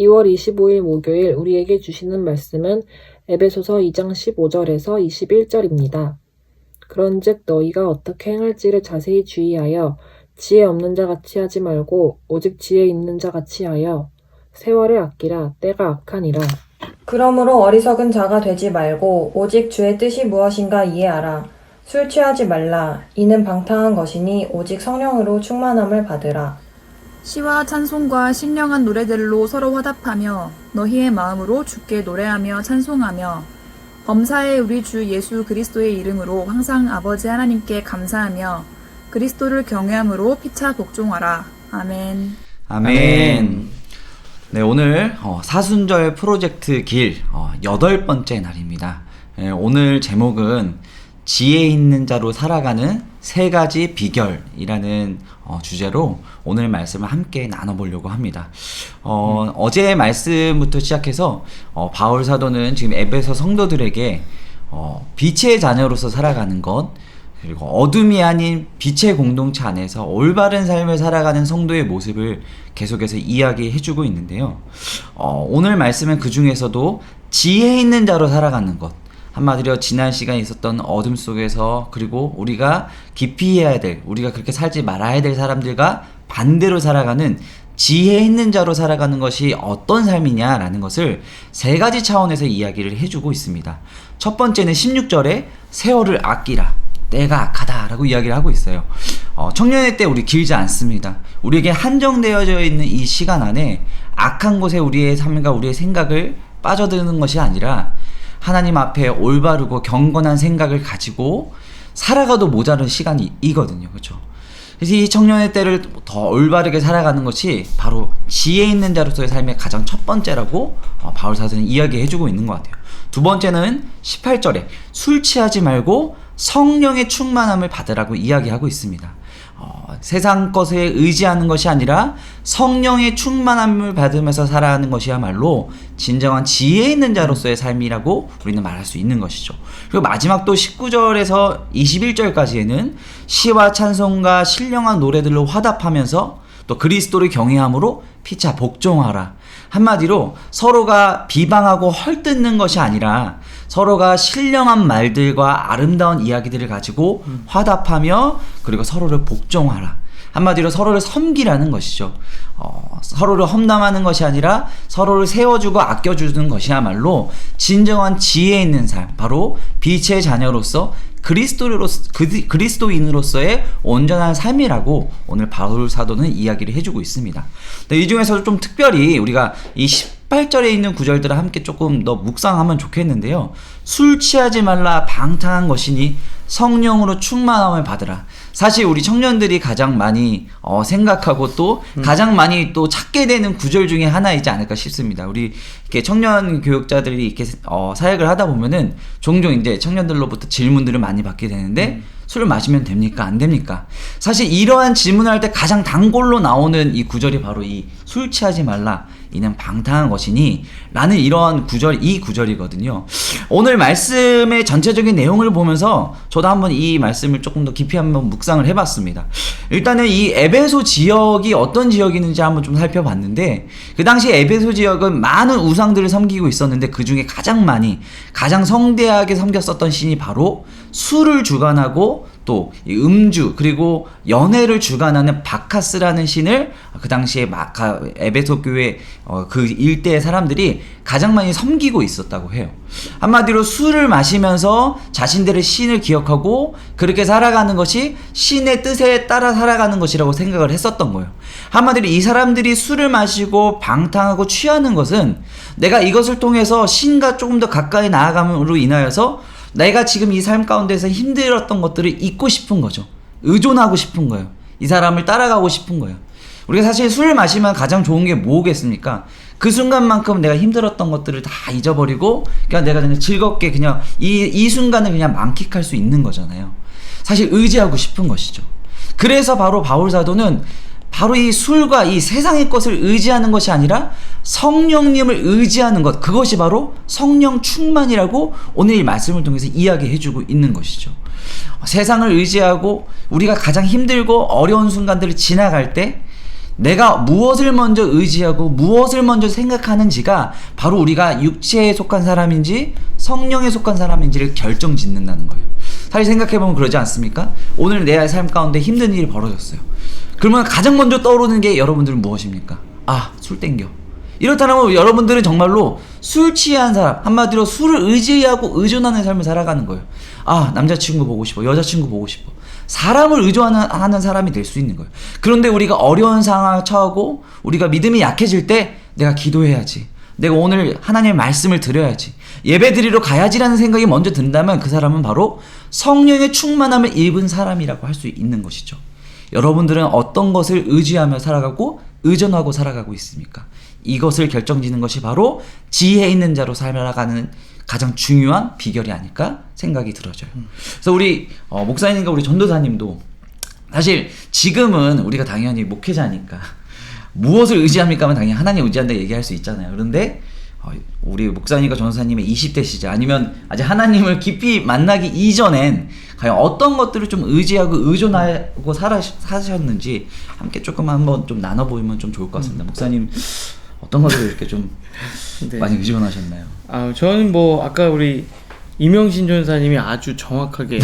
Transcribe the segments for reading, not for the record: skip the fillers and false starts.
2월 25일 목요일 우리에게 주시는 말씀은 에베소서 2장 15절에서 21절입니다. 그런즉 너희가 어떻게 행할지를 자세히 주의하여 지혜 없는 자 같이 하지 말고 오직 지혜 있는 자 같이 하여 세월을 아끼라 때가 악하니라. 그러므로 어리석은 자가 되지 말고 오직 주의 뜻이 무엇인가 이해하라. 술 취하지 말라. 이는 방탕한 것이니 오직 성령으로 충만함을 받으라. 시와 찬송과 신령한 노래들로 서로 화답하며 너희의 마음으로 주께 노래하며 찬송하며 범사의 우리 주 예수 그리스도의 이름으로 항상 아버지 하나님께 감사하며 그리스도를 경외함으로 피차 복종하라. 아멘. 아멘. 네, 오늘 사순절 프로젝트 길 8번째 날입니다. 오늘 제목은 지혜 있는 자로 살아가는 3가지 비결이라는 주제로 오늘 말씀을 함께 나눠보려고 합니다. 어제 말씀부터 시작해서 바울 사도는 지금 에베소 성도들에게 빛의 자녀로서 살아가는 것, 그리고 어둠이 아닌 빛의 공동체 안에서 올바른 삶을 살아가는 성도의 모습을 계속해서 이야기해주고 있는데요. 오늘 말씀은 그 중에서도 지혜 있는 자로 살아가는 것, 한마디로 지난 시간에 있었던 어둠 속에서, 그리고 우리가 기피해야 될, 우리가 그렇게 살지 말아야 될 사람들과 반대로 살아가는 지혜 있는 자로 살아가는 것이 어떤 삶이냐라는 것을 3가지 차원에서 이야기를 해주고 있습니다. 첫 번째는 16절에 세월을 아끼라, 때가 악하다라고 이야기를 하고 있어요. 청년의 때 우리 길지 않습니다. 우리에게 한정되어져 있는 이 시간 안에 악한 곳에 우리의 삶과 우리의 생각을 빠져드는 것이 아니라 하나님 앞에 올바르고 경건한 생각을 가지고 살아가도 모자른 시간이거든요. 그렇죠? 그래서 이 청년의 때를 더 올바르게 살아가는 것이 바로 지혜 있는 자로서의 삶의 가장 첫 번째라고 바울 사도는 이야기해주고 있는 것 같아요. 두 번째는 18절에 술 취하지 말고 성령의 충만함을 받으라고 이야기하고 있습니다. 세상 것에 의지하는 것이 아니라 성령의 충만함을 받으면서 살아가는 것이야말로 진정한 지혜 있는 자로서의 삶이라고 우리는 말할 수 있는 것이죠. 그리고 마지막 또 19절에서 21절까지에는 시와 찬송과 신령한 노래들로 화답하면서 또 그리스도를 경외함으로 피차 복종하라. 한마디로 서로가 비방하고 헐뜯는 것이 아니라 서로가 신령한 말들과 아름다운 이야기들을 가지고 화답하며 그리고 서로를 복종하라. 한마디로 서로를 섬기라는 것이죠. 서로를 험담하는 것이 아니라 서로를 세워주고 아껴주는 것이야말로 진정한 지혜 있는 삶, 바로 빛의 자녀로서 그리스도인으로서의 온전한 삶이라고 오늘 바울 사도는 이야기를 해주고 있습니다. 이 중에서도 좀 특별히 우리가 이 18절에 있는 구절들을 함께 조금 더 묵상하면 좋겠는데요. 술 취하지 말라, 방탕한 것이니 성령으로 충만함을 받으라. 사실 우리 청년들이 가장 많이 생각하고 또 가장 많이 또 찾게 되는 구절 중에 하나이지 않을까 싶습니다. 우리 이렇게 청년 교육자들이 이렇게 사역을 하다 보면은 종종 이제 청년들로부터 질문들을 많이 받게 되는데 술을 마시면 됩니까? 안 됩니까? 사실 이러한 질문을 할 때 가장 단골로 나오는 이 구절이 바로 이 술 취하지 말라, 이는 방탕한 것이니 라는 이러한 이 구절이거든요. 오늘 말씀의 전체적인 내용을 보면서 저도 한번 이 말씀을 조금 더 깊이 한번 묵상을 해봤습니다. 일단은 이 에베소 지역이 어떤 지역이는지 한번 좀 살펴봤는데, 그 당시 에베소 지역은 많은 우상들을 섬기고 있었는데 그 중에 가장 성대하게 섬겼었던 신이 바로 술을 주관하고 또 음주 그리고 연애를 주관하는 바카스라는 신을 그 당시에 에베소 교회 그 일대의 사람들이 가장 많이 섬기고 있었다고 해요. 한마디로 술을 마시면서 자신들의 신을 기억하고 그렇게 살아가는 것이 신의 뜻에 따라 살아가는 것이라고 생각을 했었던 거예요. 한마디로 이 사람들이 술을 마시고 방탕하고 취하는 것은 내가 이것을 통해서 신과 조금 더 가까이 나아감으로 인하여서 내가 지금 이 삶 가운데서 힘들었던 것들을 잊고 싶은 거죠. 의존하고 싶은 거예요. 이 사람을 따라가고 싶은 거예요. 우리가 사실 술을 마시면 가장 좋은 게 뭐겠습니까? 그 순간만큼 내가 힘들었던 것들을 다 잊어버리고 그냥 내가 그냥 즐겁게 그냥 이 순간을 그냥 만끽할 수 있는 거잖아요. 사실 의지하고 싶은 것이죠. 그래서 바로 바울 사도는 바로 이 술과 이 세상의 것을 의지하는 것이 아니라 성령님을 의지하는 것, 그것이 바로 성령 충만이라고 오늘 이 말씀을 통해서 이야기해주고 있는 것이죠. 세상을 의지하고 우리가 가장 힘들고 어려운 순간들을 지나갈 때 내가 무엇을 먼저 의지하고 무엇을 먼저 생각하는지가 바로 우리가 육체에 속한 사람인지 성령에 속한 사람인지를 결정짓는다는 거예요. 사실 생각해보면 그러지 않습니까? 오늘 내 삶 가운데 힘든 일이 벌어졌어요. 그러면 가장 먼저 떠오르는 게 여러분들은 무엇입니까? 아, 술 땡겨. 이렇다면 여러분들은 정말로 술 취한 사람, 한마디로 술을 의지하고 의존하는 삶을 살아가는 거예요. 아, 남자친구 보고 싶어, 여자친구 보고 싶어. 사람을 의존하는 사람이 될 수 있는 거예요. 그런데 우리가 어려운 상황을 처하고 우리가 믿음이 약해질 때 내가 기도해야지, 내가 오늘 하나님의 말씀을 드려야지, 예배 드리러 가야지라는 생각이 먼저 든다면 그 사람은 바로 성령의 충만함을 입은 사람이라고 할 수 있는 것이죠. 여러분들은 어떤 것을 의지하며 살아가고 의존하고 살아가고 있습니까? 이것을 결정짓는 것이 바로 지혜 있는 자로 살아가는 가장 중요한 비결이 아닐까 생각이 들어져요. 그래서 우리 목사님과 우리 전도사님도 사실 지금은 우리가 당연히 목회자니까 무엇을 의지합니까 하면 당연히 하나님 의지한다 얘기할 수 있잖아요. 그런데 우리 목사님과 전도사님의 20대 시절 아니면 아직 하나님을 깊이 만나기 이전엔 과연 어떤 것들을 좀 의지하고 의존하고 사셨는지 함께 조금 한번 좀 나눠보면 좀 좋을 것 같습니다. 목사님 어떤 것을 이렇게 좀 네. 많이 의존하셨나요? 저는 뭐 아까 우리 이명신 전사님이 아주 정확하게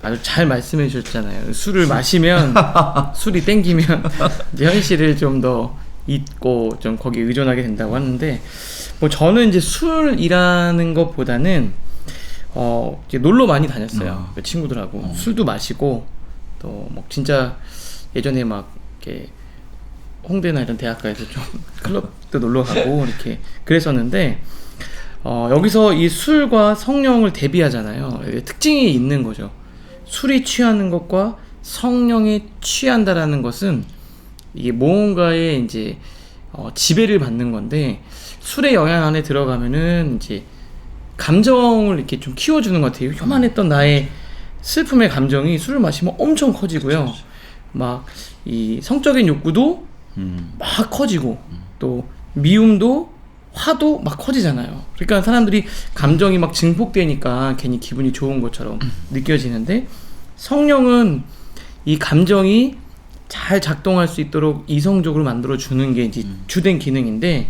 아주 잘 말씀해 주셨잖아요. 술을 마시면 술이 땡기면 이제 현실을 좀 더 잊고 좀 거기에 의존하게 된다고 하는데, 뭐 저는 이제 술이라는 것보다는 이제 놀러 많이 다녔어요. 그 친구들하고 술도 마시고 또 뭐 진짜 예전에 막 이렇게 홍대나 이런 대학가에서 좀 클럽도 놀러 가고 이렇게 그랬었는데, 여기서 이 술과 성령을 대비하잖아요. 특징이 있는 거죠. 술이 취하는 것과 성령이 취한다라는 것은 이게 뭔가에 이제 지배를 받는 건데, 술의 영향 안에 들어가면은 이제 감정을 이렇게 좀 키워주는 것 같아요. 요만했던 나의 슬픔의 감정이 술을 마시면 엄청 커지고요. 막 이 성적인 욕구도 막 커지고 또 미움도 화도 막 커지잖아요. 그러니까 사람들이 감정이 막 증폭되니까 괜히 기분이 좋은 것처럼 느껴지는데, 성령은 이 감정이 잘 작동할 수 있도록 이성적으로 만들어 주는 게 이제 주된 기능인데,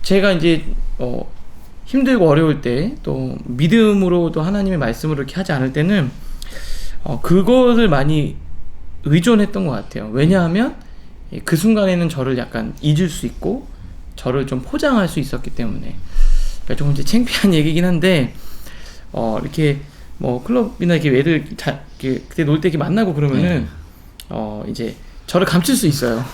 제가 이제 힘들고 어려울 때 또 믿음으로 또 하나님의 말씀으로 이렇게 하지 않을 때는 그것을 많이 의존했던 것 같아요. 왜냐하면 그 순간에는 저를 약간 잊을 수 있고 저를 좀 포장할 수 있었기 때문에. 그러니까 조금 이제 창피한 얘기긴 한데, 이렇게 뭐 클럽이나 이렇게 애들 그때 놀 때 이렇게 만나고 그러면은 이제 저를 감출 수 있어요.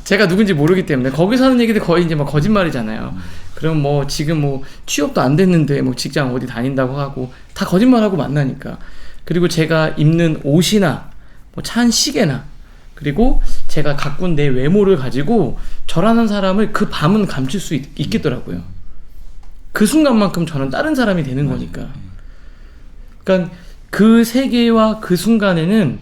제가 누군지 모르기 때문에. 거기서 하는 얘기들 거의 이제 막 거짓말이잖아요. 그럼 뭐 지금 뭐 취업도 안 됐는데 뭐 직장 어디 다닌다고 하고 다 거짓말하고 만나니까. 그리고 제가 입는 옷이나 뭐 찬 시계나 그리고 제가 가꾼 내 외모를 가지고 저라는 사람을 그 밤은 감출 수 있겠더라고요. 그 순간만큼 저는 다른 사람이 되는 거니까. 그러니까 그 세계와 그 순간에는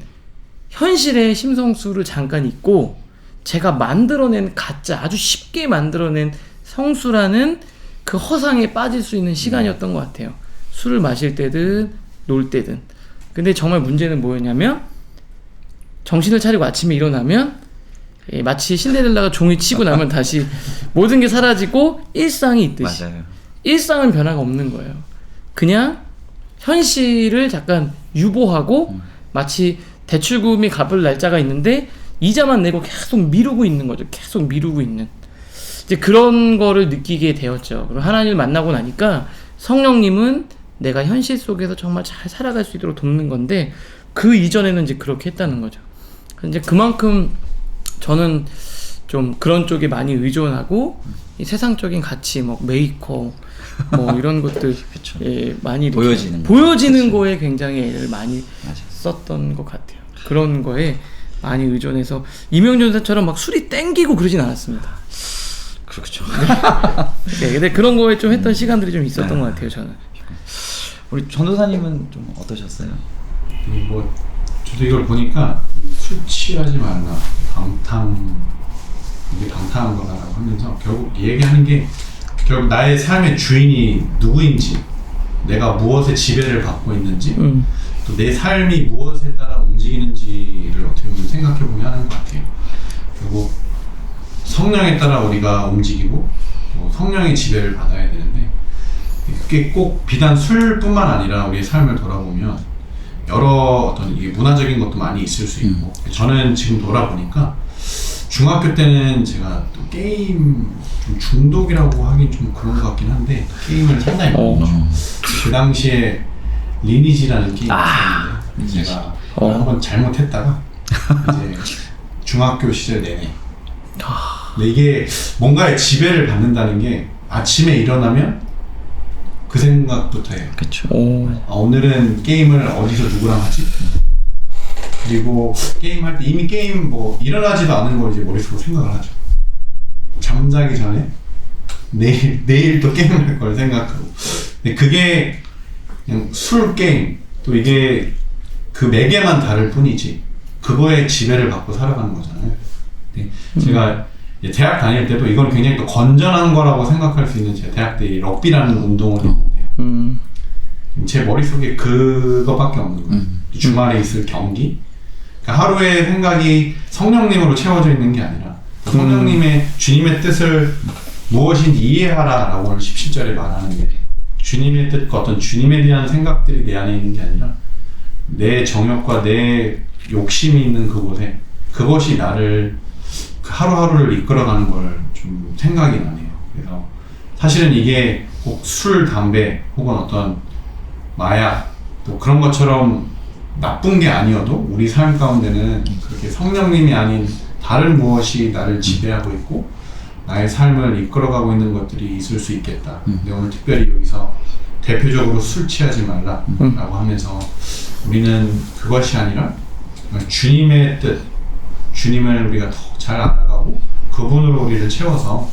현실의 심성수를 잠깐 잊고 제가 만들어낸 가짜, 아주 쉽게 만들어낸 성수라는 그 허상에 빠질 수 있는 시간이었던 것 같아요. 술을 마실 때든 놀 때든. 근데 정말 문제는 뭐였냐면, 정신을 차리고 아침에 일어나면 마치 신데렐라가 종이 치고 나면 다시 모든 게 사라지고 일상이 있듯이. 맞아요. 일상은 변화가 없는 거예요. 그냥 현실을 잠깐 유보하고 마치 대출금이 갚을 날짜가 있는데 이자만 내고 계속 미루고 있는 거죠. 계속 미루고 있는. 이제 그런 거를 느끼게 되었죠. 그리고 하나님을 만나고 나니까 성령님은 내가 현실 속에서 정말 잘 살아갈 수 있도록 돕는 건데, 그 이전에는 이제 그렇게 했다는 거죠. 이제 그만큼 저는 좀 그런 쪽에 많이 의존하고 이 세상적인 가치, 뭐 메이커, 뭐 이런 것들 많이 보여지는 거에 굉장히 애를 많이 썼던 것 같아요. 그런 거에 많이 의존해서 이명전사처럼 막 술이 땡기고 그러진 않았습니다. 그렇죠. 네, 근데 그런 거에 좀 했던 시간들이 좀 있었던 것 같아요, 저는. 우리 전도사님은 좀 어떠셨어요? 뭐 저도 이걸 보니까 술 취하지 말라, 이게 방탕한 거다라고 하면서 결국 얘기하는 게 결국 나의 삶의 주인이 누구인지, 내가 무엇에 지배를 받고 있는지, 또 내 삶이 무엇에 따라 움직이는지를 어떻게 보면 생각해 보면 하는 것 같아요. 그리고 성령에 따라 우리가 움직이고 또 성령의 지배를 받아야 되는데 그게 꼭 비단 술뿐만 아니라 우리의 삶을 돌아보면 여러 어떤 이게 문화적인 것도 많이 있을 수 있고 저는 지금 돌아보니까 중학교 때는 제가 또 게임 좀 중독이라고 하긴 좀 그런 것 같긴 한데 게임을 상당히 많이 했죠. 그 당시에 리니지라는 게임이 있었는데 제가 한번 잘못했다가 이제 중학교 시절 내내 근데 이게 뭔가의 지배를 받는다는 게 아침에 일어나면 그 생각부터 해요. 그쵸. 오늘은 게임을 어디서 누구랑 하지? 그리고 게임할 때 이미 게임 뭐 일어나지도 않은 걸 이제 머릿속으로 생각을 하죠. 잠자기 전에 내일 또 게임을 할 걸 생각하고. 근데 그게 그냥 술 게임 또 이게 그 매개만 다를 뿐이지 그거에 지배를 받고 살아가는 거잖아요. 근데 제가 대학 다닐 때도 이건 굉장히 또 건전한 거라고 생각할 수 있는 제가 대학 때 럭비라는 운동을 했는데요. 제 머릿속에 그거밖에 없는 거예요. 주말에 있을 경기. 그러니까 하루의 생각이 성령님으로 채워져 있는 게 아니라 성령님의 주님의 뜻을 무엇인지 이해하라 라고 17절에 말하는데 주님의 뜻과 어떤 주님에 대한 생각들이 내 안에 있는 게 아니라 내 정욕과 내 욕심이 있는 그곳에 그것이 나를 하루하루를 이끌어가는 걸 좀 생각이 나네요. 그래서 사실은 이게 꼭 술, 담배 혹은 어떤 마약 또 그런 것처럼 나쁜 게 아니어도 우리 삶 가운데는 그렇게 성령님이 아닌 다른 무엇이 나를 지배하고 있고 나의 삶을 이끌어가고 있는 것들이 있을 수 있겠다. 근데 오늘 특별히 여기서 대표적으로 술 취하지 말라라고 하면서 우리는 그것이 아니라 주님의 뜻, 주님을 우리가 더 잘 알아가고 그분으로 우리를 채워서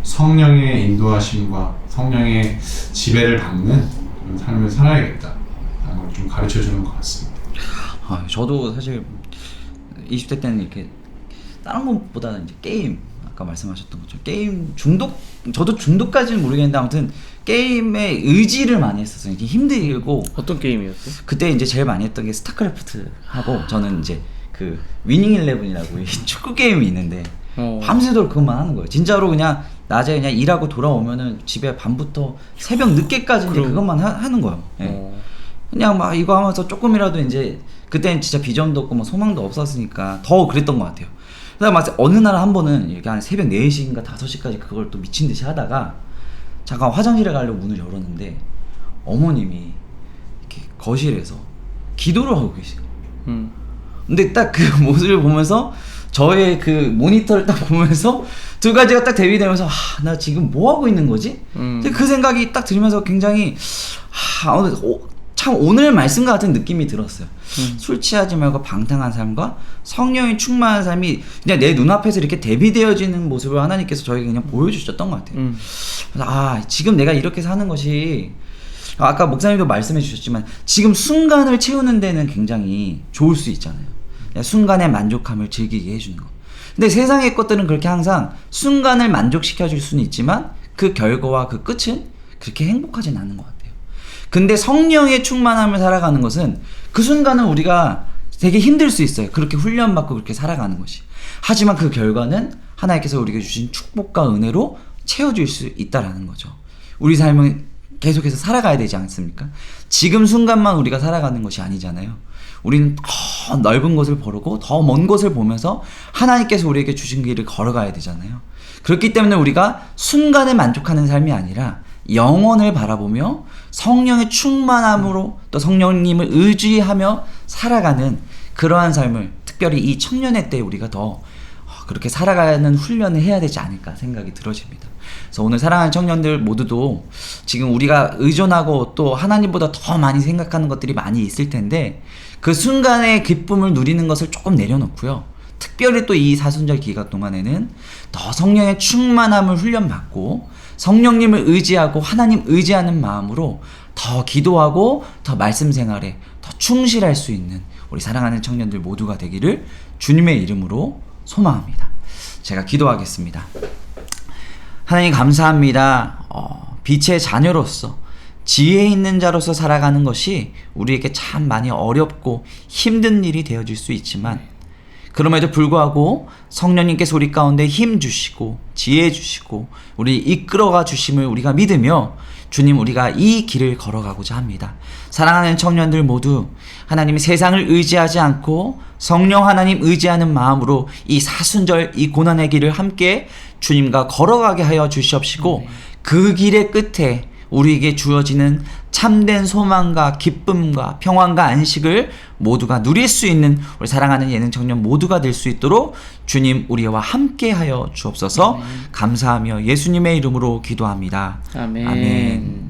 성령의 인도하심과 성령의 지배를 받는 그런 삶을 살아야겠다라는 걸 좀 가르쳐주는 것 같습니다. 저도 사실 20대 때는 이렇게 다른 것보다는 이제 게임 아까 말씀하셨던 것처럼 게임 중독 저도 중독까지는 모르겠는데 아무튼 게임에 의지를 많이 했었어요. 이게 힘들고 어떤 게임이었어요? 그때 이제 제일 많이 했던 게 스타크래프트 하고 저는 이제 그 위닝 11이라고 이 축구 게임이 있는데 밤새도록 그것만 하는 거예요. 진짜로 그냥 낮에 그냥 일하고 돌아오면은 집에 밤부터 새벽 늦게까지 이제 그것만 하는 거예요. 예. 그냥 막 이거 하면서 조금이라도 이제 그때는 진짜 비전도 없고 뭐 소망도 없었으니까 더 그랬던 것 같아요. 그래서 막 어느 날 한 번은 이렇게 한 새벽 4시인가 5시까지 그걸 또 미친 듯이 하다가 잠깐 화장실에 가려고 문을 열었는데 어머님이 이렇게 거실에서 기도를 하고 계세요. 근데 딱 그 모습을 보면서 저의 그 모니터를 딱 보면서 두 가지가 딱 대비되면서 나 지금 뭐 하고 있는 거지? 근데 그 생각이 딱 들면서 굉장히 참 오늘 말씀 같은 느낌이 들었어요. 술 취하지 말고 방탕한 삶과 성령이 충만한 삶이 그냥 내 눈앞에서 이렇게 대비되어지는 모습을 하나님께서 저에게 그냥 보여주셨던 것 같아요. 그래서 지금 내가 이렇게 사는 것이 아까 목사님도 말씀해 주셨지만 지금 순간을 채우는 데는 굉장히 좋을 수 있잖아요. 순간의 만족함을 즐기게 해주는 거. 근데 세상의 것들은 그렇게 항상 순간을 만족시켜 줄 수는 있지만 그 결과와 그 끝은 그렇게 행복하진 않은 것 같아요. 근데 성령의 충만함을 살아가는 것은 그 순간은 우리가 되게 힘들 수 있어요. 그렇게 훈련받고 그렇게 살아가는 것이. 하지만 그 결과는 하나님께서 우리에게 주신 축복과 은혜로 채워줄 수 있다라는 거죠. 우리 삶은 계속해서 살아가야 되지 않습니까? 지금 순간만 우리가 살아가는 것이 아니잖아요. 우리는 더 넓은 것을 보고 더 먼 것을 보면서 하나님께서 우리에게 주신 길을 걸어가야 되잖아요. 그렇기 때문에 우리가 순간에 만족하는 삶이 아니라 영원을 바라보며 성령의 충만함으로 또 성령님을 의지하며 살아가는 그러한 삶을 특별히 이 청년의 때 우리가 더 그렇게 살아가는 훈련을 해야 되지 않을까 생각이 들어집니다. 그래서 오늘 사랑하는 청년들 모두도 지금 우리가 의존하고 또 하나님보다 더 많이 생각하는 것들이 많이 있을 텐데 그 순간의 기쁨을 누리는 것을 조금 내려놓고요. 특별히 또 이 사순절 기간 동안에는 더 성령의 충만함을 훈련받고 성령님을 의지하고 하나님 의지하는 마음으로 더 기도하고 더 말씀 생활에 더 충실할 수 있는 우리 사랑하는 청년들 모두가 되기를 주님의 이름으로 소망합니다. 제가 기도하겠습니다. 하나님 감사합니다. 빛의 자녀로서 지혜 있는 자로서 살아가는 것이 우리에게 참 많이 어렵고 힘든 일이 되어질 수 있지만 그럼에도 불구하고 성령님께서 우리 가운데 힘 주시고 지혜 주시고 우리 이끌어가 주심을 우리가 믿으며 주님 우리가 이 길을 걸어가고자 합니다. 사랑하는 청년들 모두 하나님이 세상을 의지하지 않고 성령 하나님 의지하는 마음으로 이 사순절 이 고난의 길을 함께 주님과 걸어가게 하여 주시옵시고 그 길의 끝에 우리에게 주어지는 참된 소망과 기쁨과 평안과 안식을 모두가 누릴 수 있는 우리 사랑하는 예능 청년 모두가 될 수 있도록 주님 우리와 함께 하여 주옵소서. 감사하며 예수님의 이름으로 기도합니다. 아멘. 아멘.